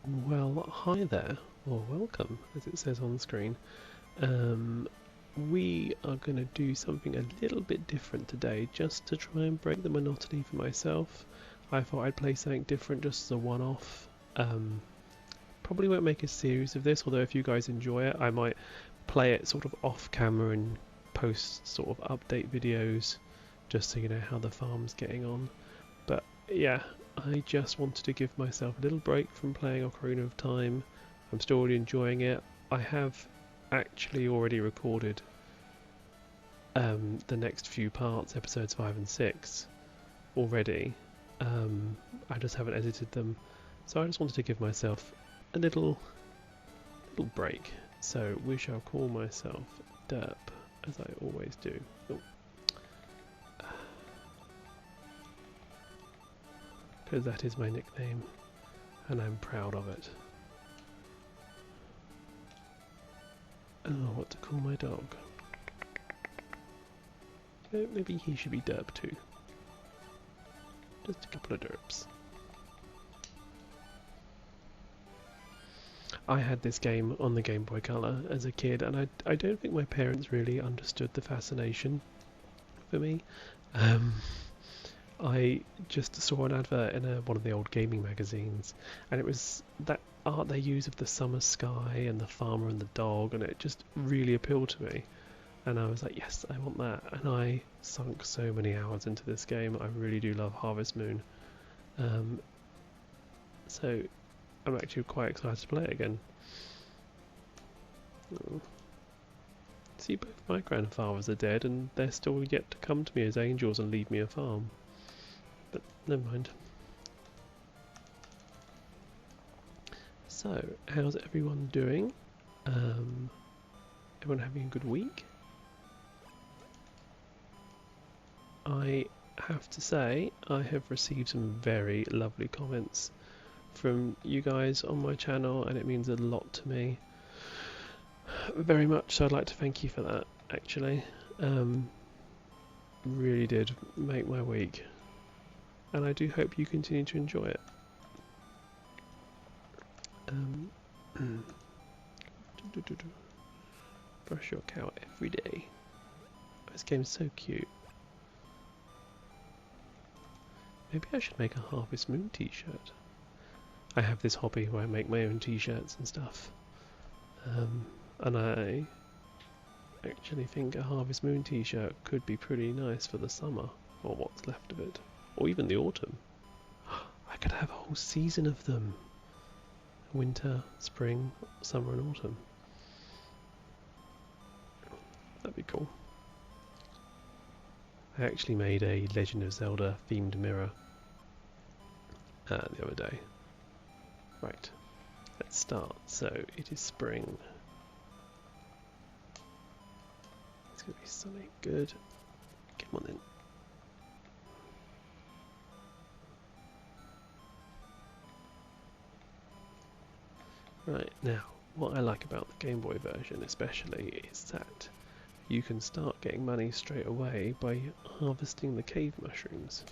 Well, hi there, or welcome, as it says on the screen. Um, we are going to do something a little bit different today, just to try and break the monotony for myself. I thought I'd play something different just as a one-off. Probably won't make a series of this, although if you guys enjoy it, I might play it sort of off camera and post sort of update videos, just so you know how the farm's getting on. But yeah, I just wanted to give myself a little break from playing Ocarina of Time. I'm still really enjoying it. I have actually already recorded the next few parts, episodes 5 and 6, already. I just haven't edited them, so I just wanted to give myself a little break. So we shall call myself Derp, as I always do. Oh. Because that is my nickname, and I'm proud of it. Oh, what to call my dog? Maybe he should be Derp too. Just a couple of derps. I had this game on the Game Boy Color as a kid, and I don't think my parents really understood the fascination for me. I just saw an advert in one of the old gaming magazines, and it was that art they use of the summer sky and the farmer and the dog, and it just really appealed to me. And I was like, yes, I want that. And I sunk so many hours into this game. I really do love Harvest Moon. So I'm actually quite excited to play it again. Oh. See, both my grandfathers are dead, and they're still yet to come to me as angels and leave me a farm. But never mind. So, how's everyone doing? Everyone having a good week? I have to say, I have received some very lovely comments from you guys on my channel, and it means a lot to me. Very much, so I'd like to thank you for that, actually. Really did make my week. And I do hope you continue to enjoy it. Brush your cow every day. This game's so cute. Maybe I should make a Harvest Moon t-shirt. I have this hobby where I make my own t-shirts and stuff. And I actually think a Harvest Moon t-shirt could be pretty nice for the summer, or what's left of it, or even the autumn. I could have a whole season of them. Winter, spring, summer and autumn. That'd be cool. I actually made a Legend of Zelda themed mirror the other day. Right, let's start. So it is spring. It's going to be sunny. Good. Come on in. Right, now, what I like about the Game Boy version especially is that you can start getting money straight away by harvesting the cave mushrooms.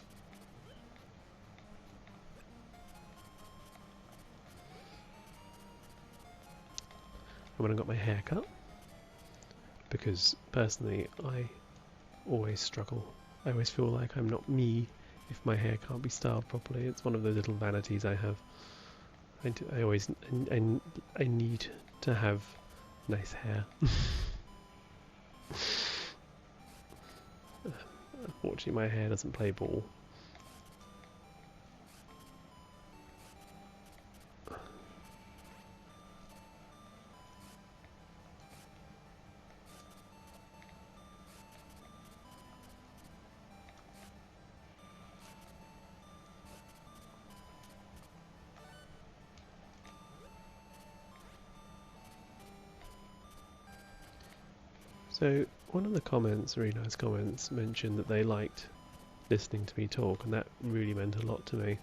And when I got my hair cut, because personally I always struggle. I always feel like I'm not me if my hair can't be styled properly. It's one of those little vanities I have. I always I need to have nice hair. Unfortunately, my hair doesn't play ball. So one of the comments, really nice comments, mentioned that they liked listening to me talk, and that really meant a lot to me.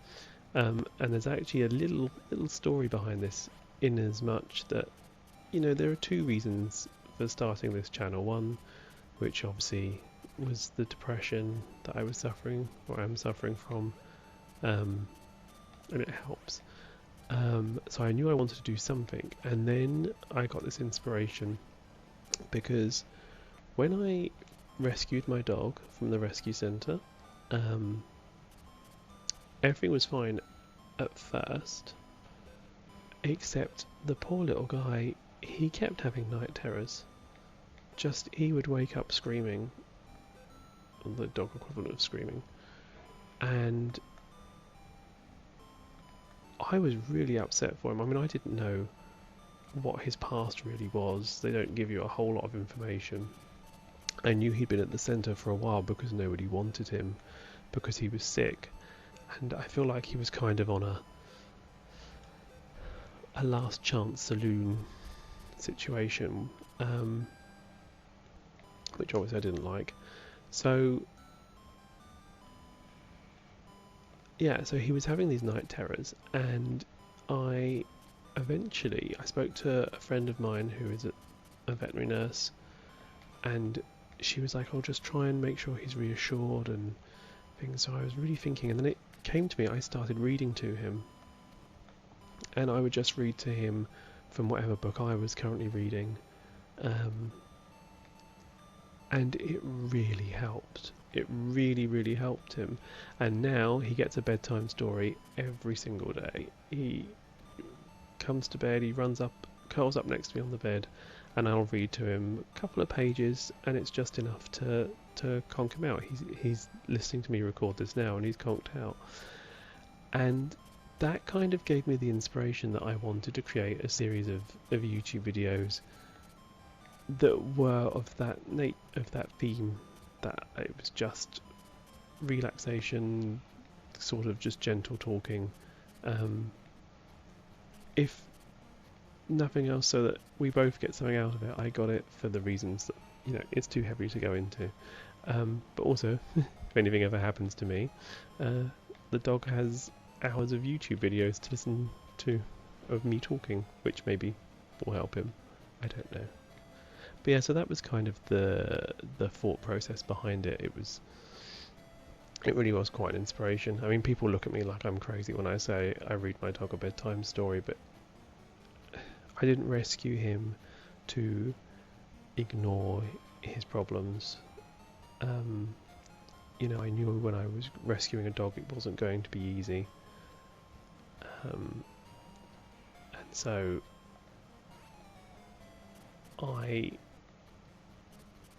And there's actually a little story behind this, in as much that, you know, there are two reasons for starting this channel. One, which obviously was the depression that I was suffering, or am suffering from, and it helps. So I knew I wanted to do something, and then I got this inspiration because when I rescued my dog from the rescue centre, um, everything was fine at first, except the poor little guy, he kept having night terrors. Just, he would wake up screaming, the dog equivalent of screaming, and I was really upset for him. I mean, I didn't know what his past really was. They don't give you a whole lot of information. I knew he'd been at the centre for a while because nobody wanted him, because he was sick, and I feel like he was kind of on a last chance saloon situation, which obviously I didn't like. So yeah, so he was having these night terrors, and I spoke to a friend of mine who is a veterinary nurse, and she was like, I'll just try and make sure he's reassured and things. So I was really thinking, and then it came to me, I started reading to him, and I would just read to him from whatever book I was currently reading, and it really helped. It really, really helped him, and now he gets a bedtime story every single day. He comes to bed, he runs up, curls up next to me on the bed, and I'll read to him a couple of pages, and it's just enough to conk him out. He's listening to me record this now, and he's conked out. And that kind of gave me the inspiration that I wanted to create a series of YouTube videos that were of that theme, that it was just relaxation, sort of just gentle talking, if nothing else, so that we both get something out of it. I got it for the reasons that, you know, it's too heavy to go into, but also if anything ever happens to me, the dog has hours of YouTube videos to listen to of me talking, which maybe will help him. I don't know. But yeah, so that was kind of the thought process behind it. It really was quite an inspiration. I mean, people look at me like I'm crazy when I say I read my dog a bedtime story, but I didn't rescue him to ignore his problems. You know, I knew when I was rescuing a dog it wasn't going to be easy. And so I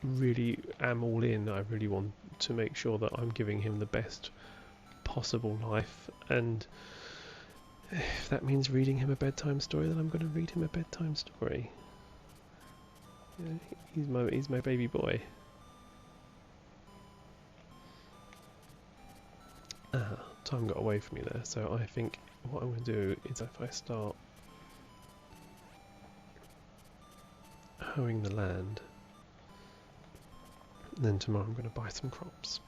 really am all in. I really want to make sure that I'm giving him the best possible life, and if that means reading him a bedtime story, then I'm going to read him a bedtime story. Yeah, he's my baby boy. Time got away from me there, so I think what I'm going to do is, if I start hoeing the land, then tomorrow I'm going to buy some crops.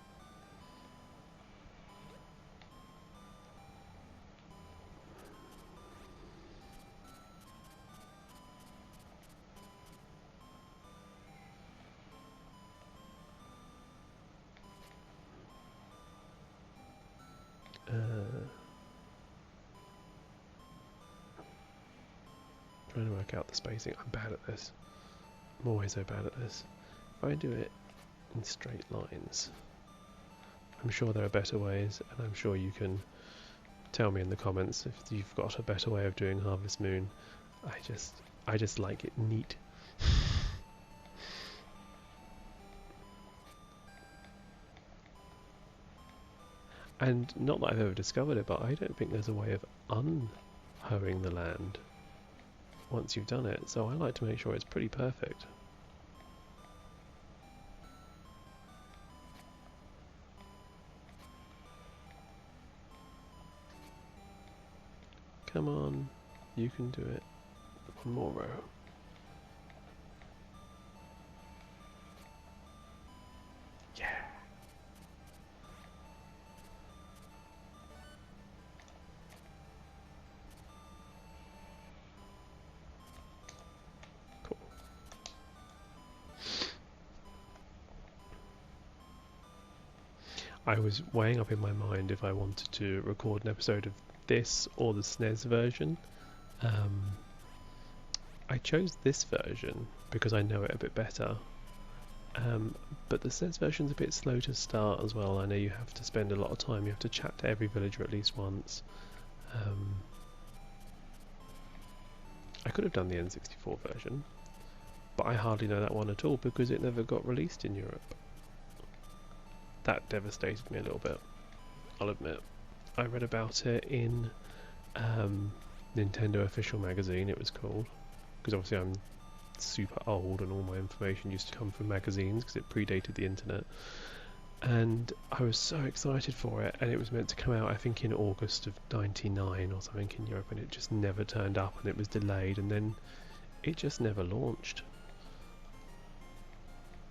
Trying to work out the spacing. I'm bad at this. I'm always so bad at this. If I do it in straight lines, I'm sure there are better ways, and I'm sure you can tell me in the comments if you've got a better way of doing Harvest Moon. I just like it neat. And not that I've ever discovered it, but I don't think there's a way of unhoeing the land once you've done it, so I like to make sure it's pretty perfect. Come on, you can do it. One more row. Yeah. Cool. I was weighing up in my mind if I wanted to record an episode of this or the SNES version. I chose this version because I know it a bit better. But the SNES version's a bit slow to start as well. I know you have to spend a lot of time, you have to chat to every villager at least once. I could have done the N64 version, but I hardly know that one at all because it never got released in Europe. That devastated me a little bit, I'll admit. I read about it in Nintendo Official Magazine, it was called, because obviously I'm super old and all my information used to come from magazines because it predated the internet. And I was so excited for it, and it was meant to come out I think in August of '99 or something in Europe, and it just never turned up, and it was delayed, and then it just never launched.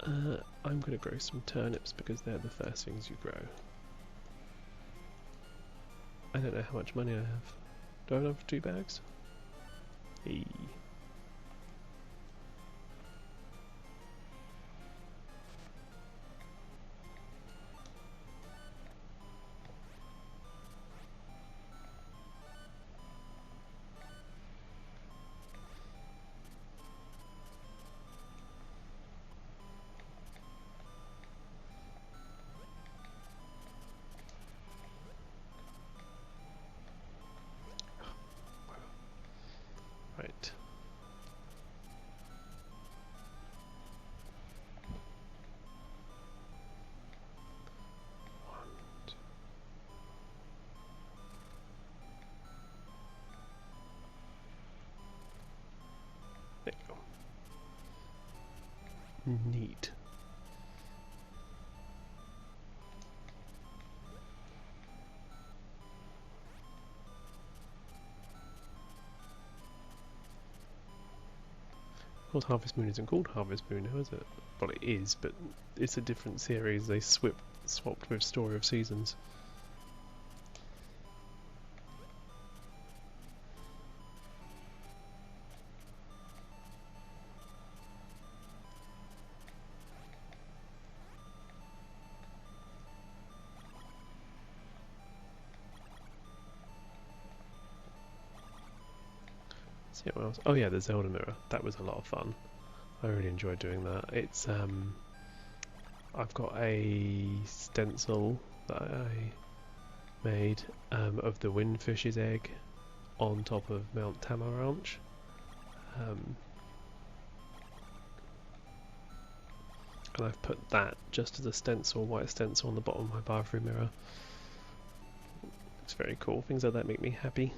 I'm going to grow some turnips because they're the first things you grow. I don't know how much money I have. Do I have enough for 2 bags? Hey. Right. There you go. Neat. Of course, Harvest Moon isn't called Harvest Moon now, is it? Well, it is, but it's a different series. They swapped with Story of Seasons. See what else? Oh yeah, the Zelda mirror. That was a lot of fun. I really enjoyed doing that. It's I've got a stencil that I made of the windfish's egg on top of Mount Tamaranch. And I've put that just as a stencil, white stencil on the bottom of my bathroom mirror. It's very cool. Things like that make me happy.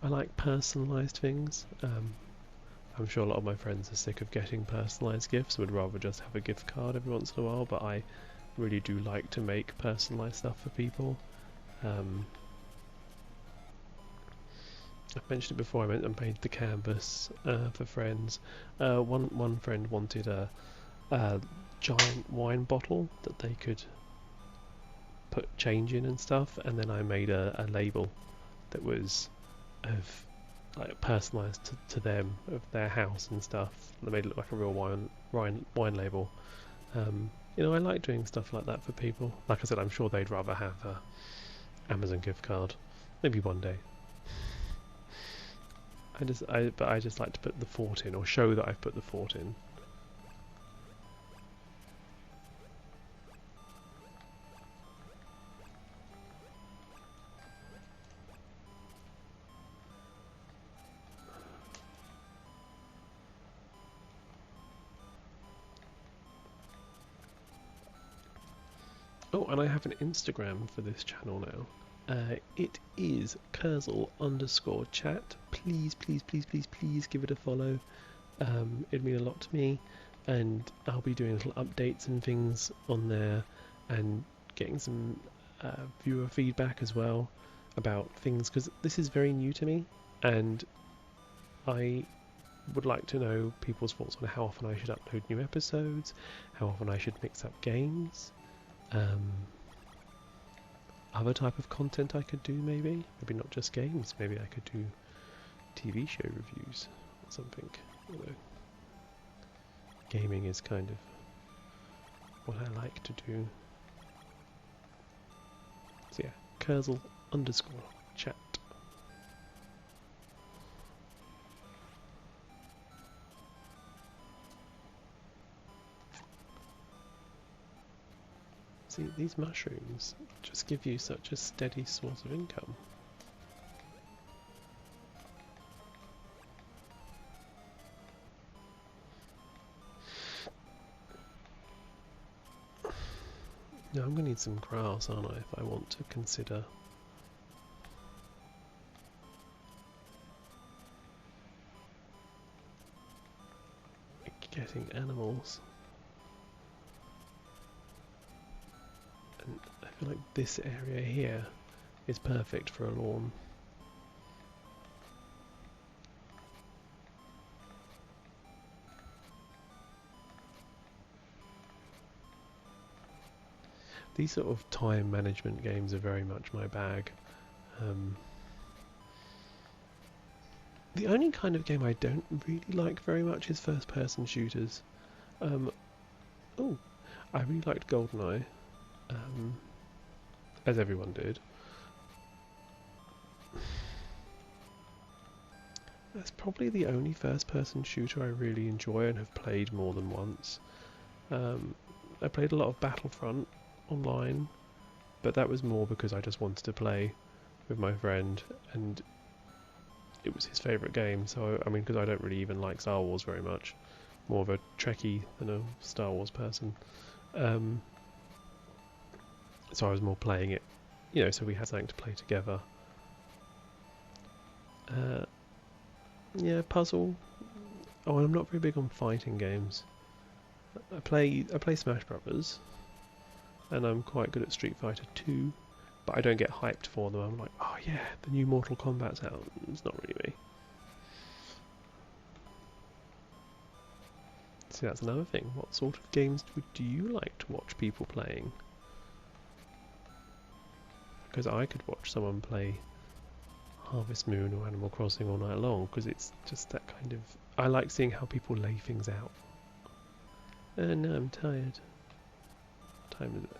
I like personalised things. I'm sure a lot of my friends are sick of getting personalised gifts, would rather just have a gift card every once in a while, but I really do like to make personalised stuff for people. I've mentioned it before, I made the canvas for friends. One friend wanted a giant wine bottle that they could put change in and stuff, and then I made a label that was like personalised to them, of their house and stuff. They made it look like a real wine label. You know, I like doing stuff like that for people. Like I said, I'm sure they'd rather have a Amazon gift card. Maybe one day. But I just like to put the thought in, or show that I've put the thought in. Oh, and I have an Instagram for this channel now. It is Kurzel_chat. Please, please, please, please, please give it a follow. It'd mean a lot to me, and I'll be doing little updates and things on there, and getting some viewer feedback as well about things, because this is very new to me, and I would like to know people's thoughts on how often I should upload new episodes, how often I should mix up games. Other type of content I could do, maybe not just games. Maybe I could do TV show reviews or something. You know, gaming is kind of what I like to do. Kersel_chat. See, these mushrooms just give you such a steady source of income. Now I'm going to need some grass, aren't I, if I want to consider getting animals. And I feel like this area here is perfect for a lawn. These sort of time management games are very much my bag. The only kind of game I don't really like very much is first-person shooters. Oh, I really liked GoldenEye, as everyone did. That's probably the only first-person shooter I really enjoy and have played more than once. I played a lot of Battlefront online, but that was more because I just wanted to play with my friend and it was his favourite game. So I mean, because I don't really even like Star Wars very much, more of a Trekkie than a Star Wars person, so I was more playing it, you know, so we had something to play together. Yeah, puzzle. Oh, I'm not very big on fighting games. I play Smash Brothers, and I'm quite good at Street Fighter 2, but I don't get hyped for them. I'm like, oh yeah, the new Mortal Kombat's out. It's not really me. See, that's another thing. What sort of games do you like to watch people playing? Because I could watch someone play Harvest Moon or Animal Crossing all night long, because it's just that kind of... I like seeing how people lay things out. And now I'm tired. What time is it?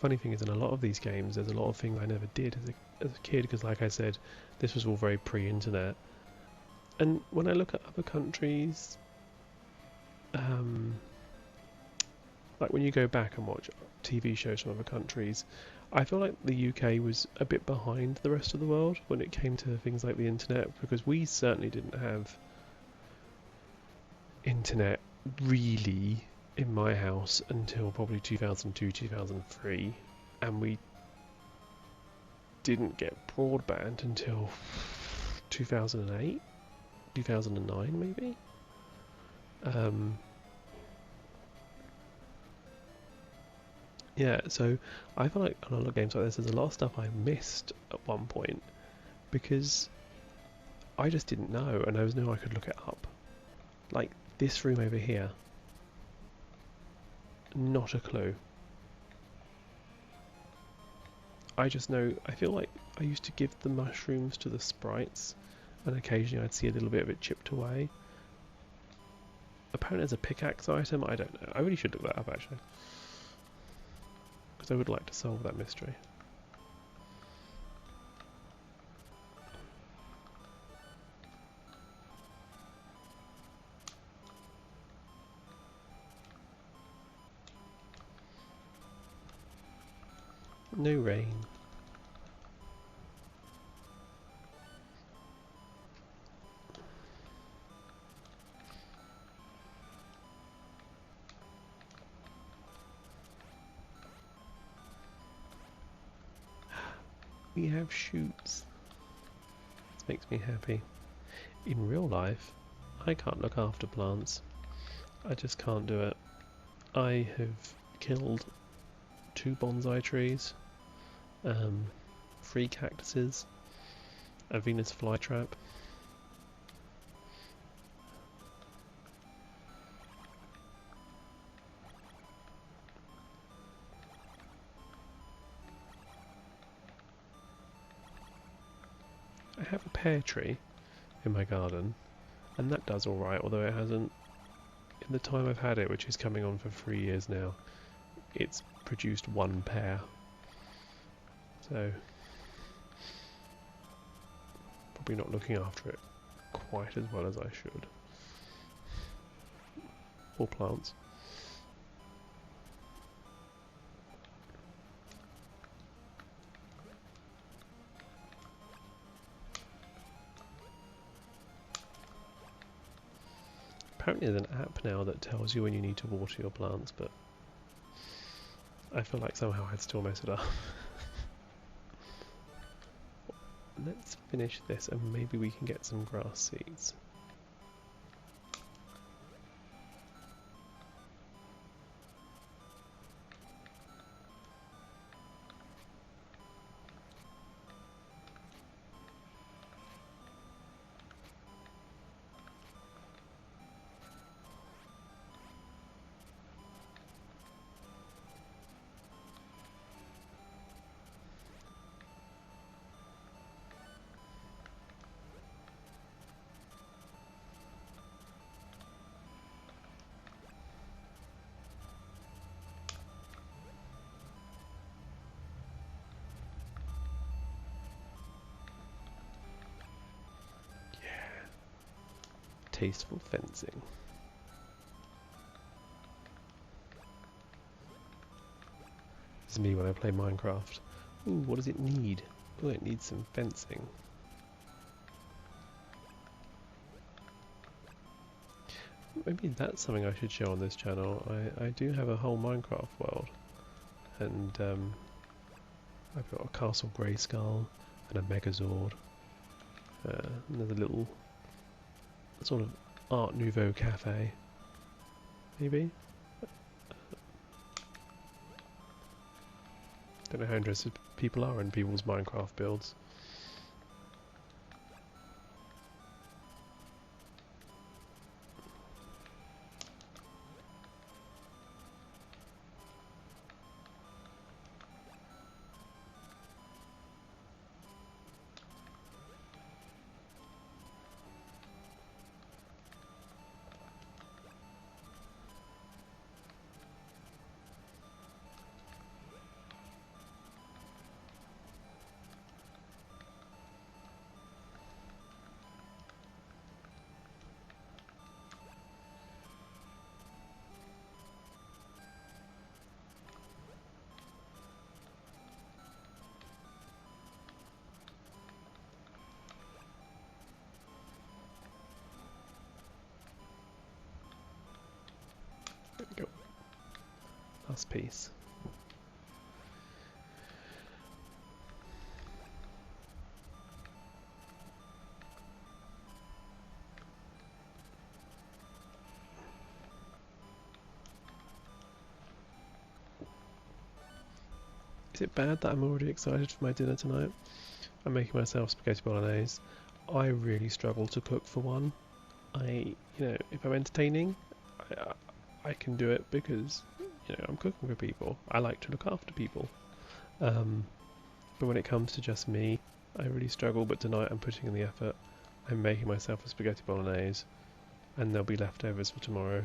Funny thing is, in a lot of these games, there's a lot of things I never did as a kid, because like I said, this was all very pre-internet. And when I look at other countries, like when you go back and watch TV shows from other countries, I feel like the UK was a bit behind the rest of the world when it came to things like the internet, because we certainly didn't have internet really in my house until probably 2002, 2003, and we didn't get broadband until 2008, 2009 maybe. Yeah, so I feel like on a lot of games like this, there's a lot of stuff I missed at one point because I just didn't know, and there was no way I could look it up. Like this room over here, not a clue. I just know, I feel like I used to give the mushrooms to the sprites, and occasionally I'd see a little bit of it chipped away. Apparently there's a pickaxe item, I don't know. I really should look that up actually, because I would like to solve that mystery. No rain. We have shoots. This makes me happy. In real life, I can't look after plants. I just can't do it. I have killed 2 bonsai trees, 3 cactuses, a Venus flytrap. have a pear tree in my garden, and that does alright, although it hasn't, in the time I've had it, which is coming on for 3 years now, it's produced 1 pear. So, probably not looking after it quite as well as I should. Or plants. Apparently there's an app now that tells you when you need to water your plants, but I feel like somehow I'd still mess it up. Let's finish this and maybe we can get some grass seeds. Tasteful fencing. This is me when I play Minecraft. Ooh, what does it need? Oh, it needs some fencing. Maybe that's something I should show on this channel. I do have a whole Minecraft world. And I've got a Castle Grayskull and a Megazord. And there's a little sort of Art Nouveau cafe, maybe? Don't know how interested people are in people's Minecraft builds. There we go. Last piece. Is it bad that I'm already excited for my dinner tonight? I'm making myself spaghetti bolognese. I really struggle to cook for one. If I'm entertaining, I can do it because, I'm cooking for people. I like to look after people. But when it comes to just me, I really struggle. But tonight I'm putting in the effort. I'm making myself a spaghetti bolognese, and there'll be leftovers for tomorrow,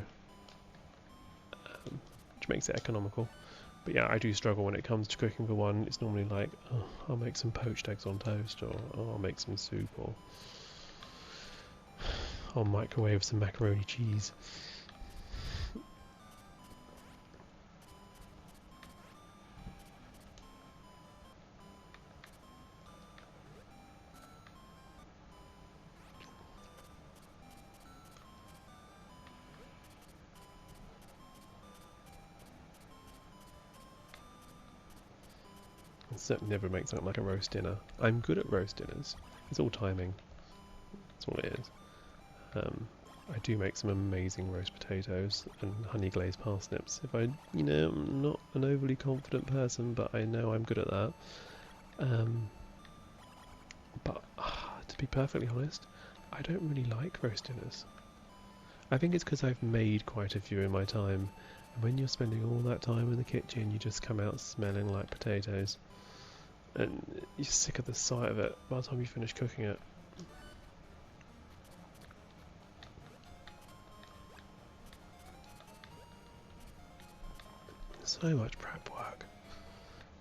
which makes it economical. But yeah, I do struggle when it comes to cooking for one. It's normally like, oh, I'll make some poached eggs on toast, or oh, I'll make some soup, or I'll microwave some macaroni cheese. It certainly never makes something like a roast dinner. I'm good at roast dinners. It's all timing. That's all it is. I do make some amazing roast potatoes and honey glazed parsnips. If I'm not an overly confident person, but I know I'm good at that. But to be perfectly honest, I don't really like roast dinners. I think it's because I've made quite a few in my time, and when you're spending all that time in the kitchen, you just come out smelling like potatoes. And you're sick of the sight of it by the time you finish cooking it. so much prep work.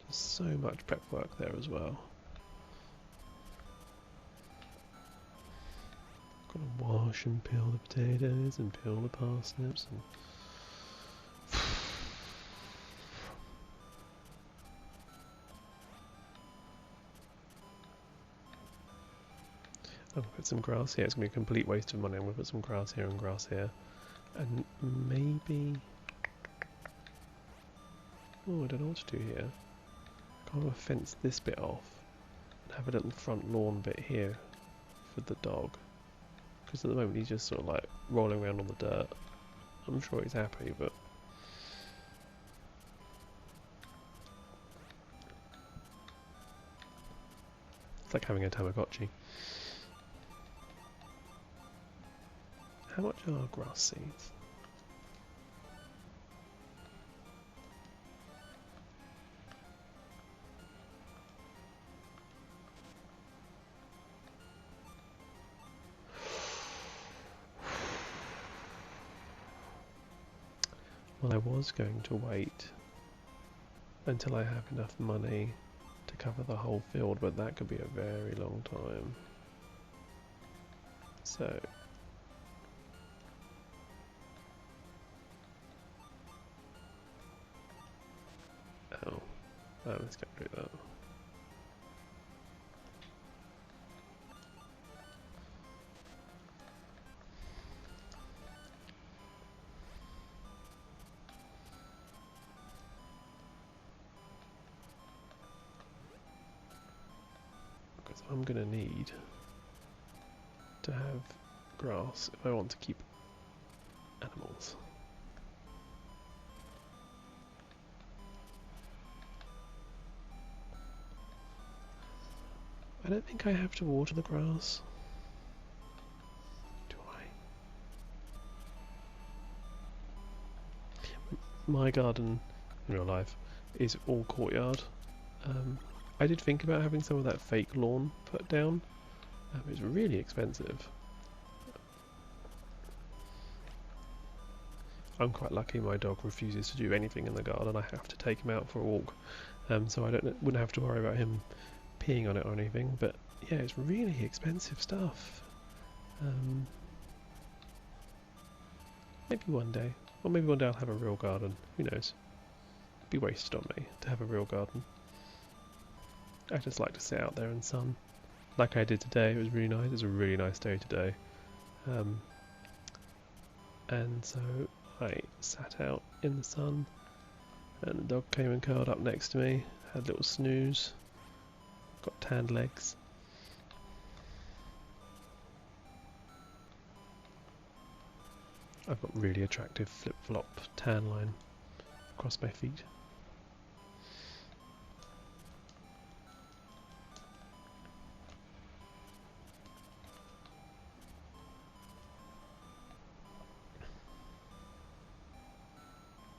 Just so much prep work there as well. Got to wash and peel the potatoes and peel the parsnips and I'll put some grass here. It's going to be a complete waste of money. I'm going to put some grass here and grass here. And maybe... Oh, I don't know what to do here. Kind of fence this bit off and have a little front lawn bit here for the dog. Because at the moment he's just sort of like rolling around on the dirt. I'm sure he's happy, but... It's like having a Tamagotchi. How much are grass seeds? Well, I was going to wait until I have enough money to cover the whole field, but that could be a very long time. So... Oh, let's get rid of that. Because I'm going to need to have grass if I want to keep animals. I don't think I have to water the grass. Do I? My garden in real life is all courtyard. I did think about having some of that fake lawn put down. It's really expensive. I'm quite lucky my dog refuses to do anything in the garden. I have to take him out for a walk. So I wouldn't have to worry about him peeing on it or anything, but yeah, it's really expensive stuff. Maybe one day, or maybe one day I'll have a real garden, who knows. It'd be wasted on me to have a real garden. I just like to sit out there in the sun, like I did today. It was really nice. It was a really nice day today. And so I sat out in the sun, and the dog came and curled up next to me, had a little snooze. Got tanned legs. I've got really attractive flip-flop tan line across my feet.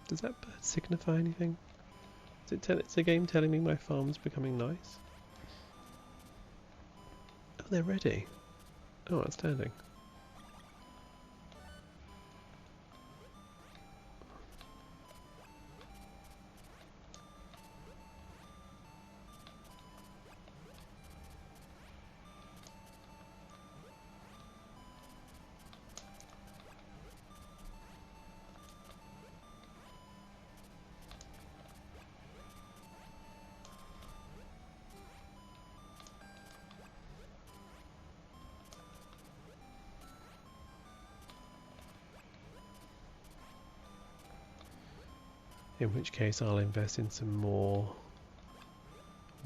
Does that bird signify anything? Is the game telling me my farm's becoming nice? Oh, they're ready. Oh, outstanding. In which case I'll invest in some more.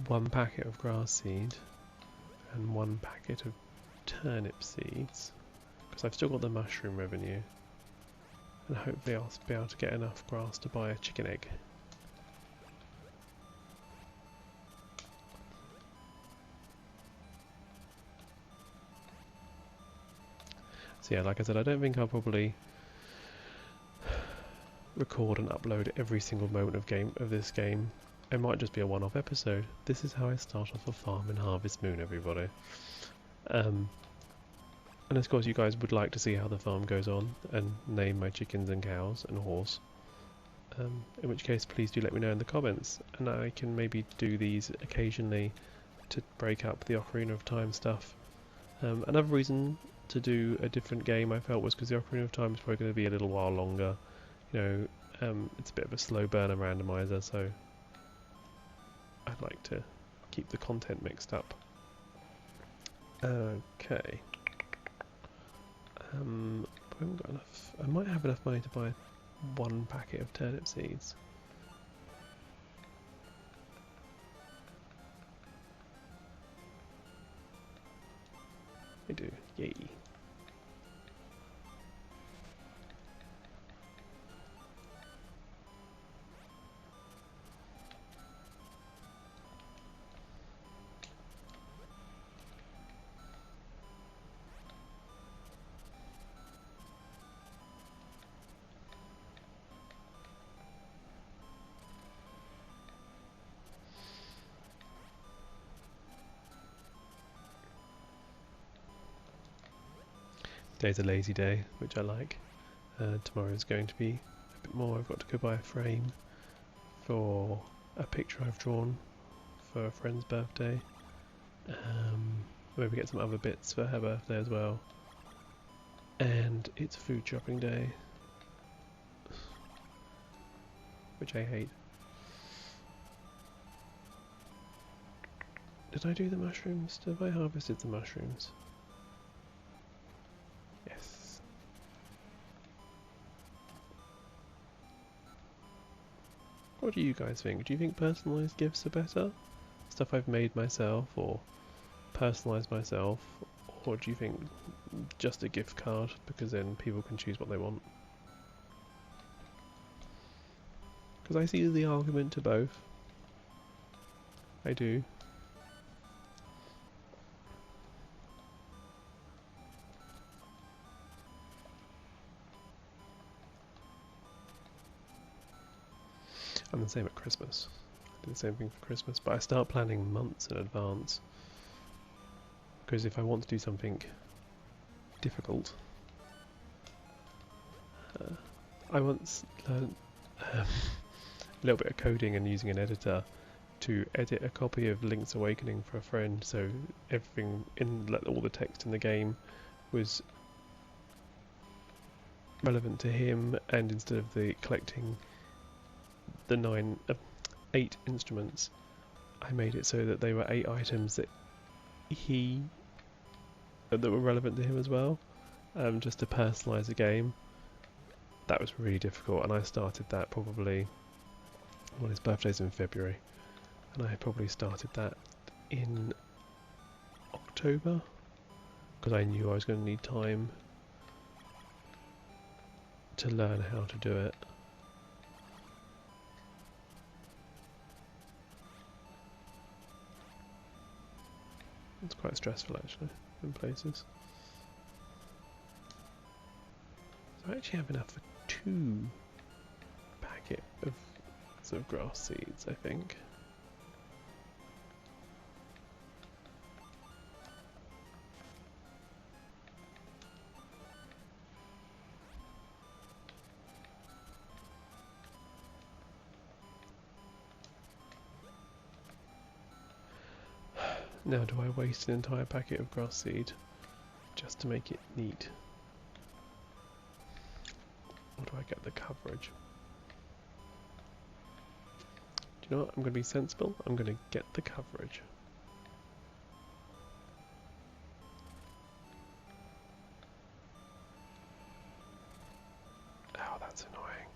1 packet of grass seed and 1 packet of turnip seeds, because I've still got the mushroom revenue, and hopefully I'll be able to get enough grass to buy a chicken egg. So yeah, like I said, I don't think I'll probably record and upload every single moment of this game. It might just be a one-off episode. This is how I start off a farm in Harvest Moon, everybody. And of course you guys would like to see how the farm goes on and name my chickens and cows and horse. in which case please do let me know in the comments, and I can maybe do these occasionally to break up the Ocarina of Time stuff. Another reason to do a different game I felt was because the Ocarina of Time is probably going to be a little while longer. You know, it's a bit of a slow burner randomizer, so I'd like to keep the content mixed up. Okay. I haven't got enough. I might have enough money to buy one packet of turnip seeds. I do. Yay. Today's a lazy day, which I like. Tomorrow's going to be a bit more. I've got to go buy a frame for a picture I've drawn for a friend's birthday. Maybe get some other bits for her birthday as well. And it's food shopping day, which I hate. Did I do the mushrooms? Have I harvested the mushrooms? Yes. What do you guys think? Do you think personalised gifts are better? Stuff I've made myself or personalised myself? Or do you think just a gift card, because then people can choose what they want? Because I see the argument to both. I do. I'm the same at Christmas. I do the same thing for Christmas, but I start planning months in advance. Because if I want to do something difficult, I once learned a little bit of coding and using an editor to edit a copy of Link's Awakening for a friend, so everything in all the text in the game was relevant to him, and instead of the collecting the 8 instruments, I made it so that they were 8 items that that were relevant to him as well, just to personalise the game. That was really difficult, and I started that probably, well, his birthday's in February, and I probably started that in October, because I knew I was going to need time to learn how to do it. It's quite stressful actually, in places. So I actually have enough for 2 packets of sort of grass seeds, I think. Now, do I waste an entire packet of grass seed just to make it neat? Or do I get the coverage? Do you know what? I'm going to be sensible. I'm going to get the coverage. Oh, that's annoying.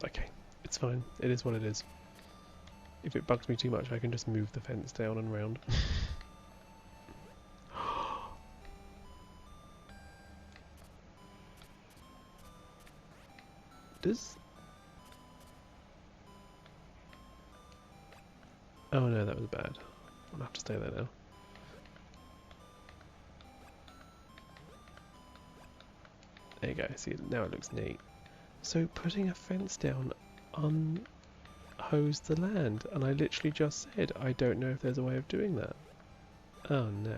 Okay. It's fine, it is what it is. If it bugs me too much, I can just move the fence down and round. Does... Oh no, that was bad. I'll have to stay there now. There you go, see, now it looks neat. So putting a fence down unhosed the land, and I literally just said I don't know if there's a way of doing that. Oh no.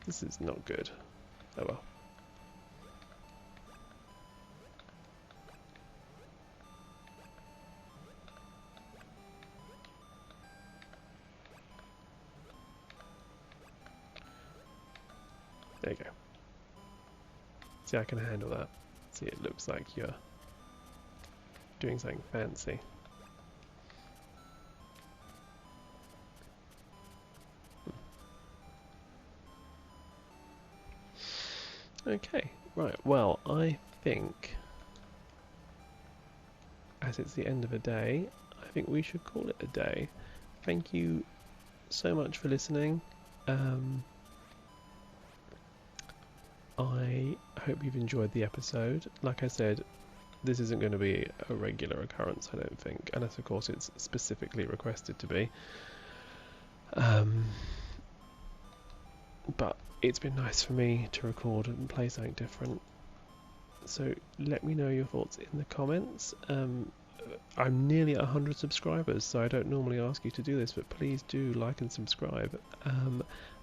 This is not good. Oh well. There you go. See, I can handle that. See, it looks like you're doing something fancy. Okay, right, well, I think, as it's the end of a day, I think we should call it a day. Thank you so much for listening. I hope you've enjoyed the episode. Like I said, this isn't going to be a regular occurrence, I don't think, unless of course it's specifically requested to be. But it's been nice for me to record and play something different. So let me know your thoughts in the comments. I'm nearly at 100 subscribers, so I don't normally ask you to do this, but please do like and subscribe.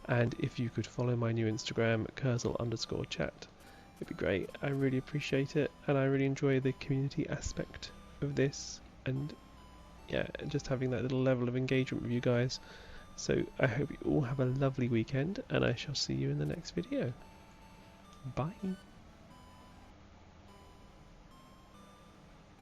And if you could follow my new Instagram, Kurzl_chat, it'd be great. I really appreciate it, and I really enjoy the community aspect of this, and yeah, just having that little level of engagement with you guys. So I hope you all have a lovely weekend, and I shall see you in the next video. Bye.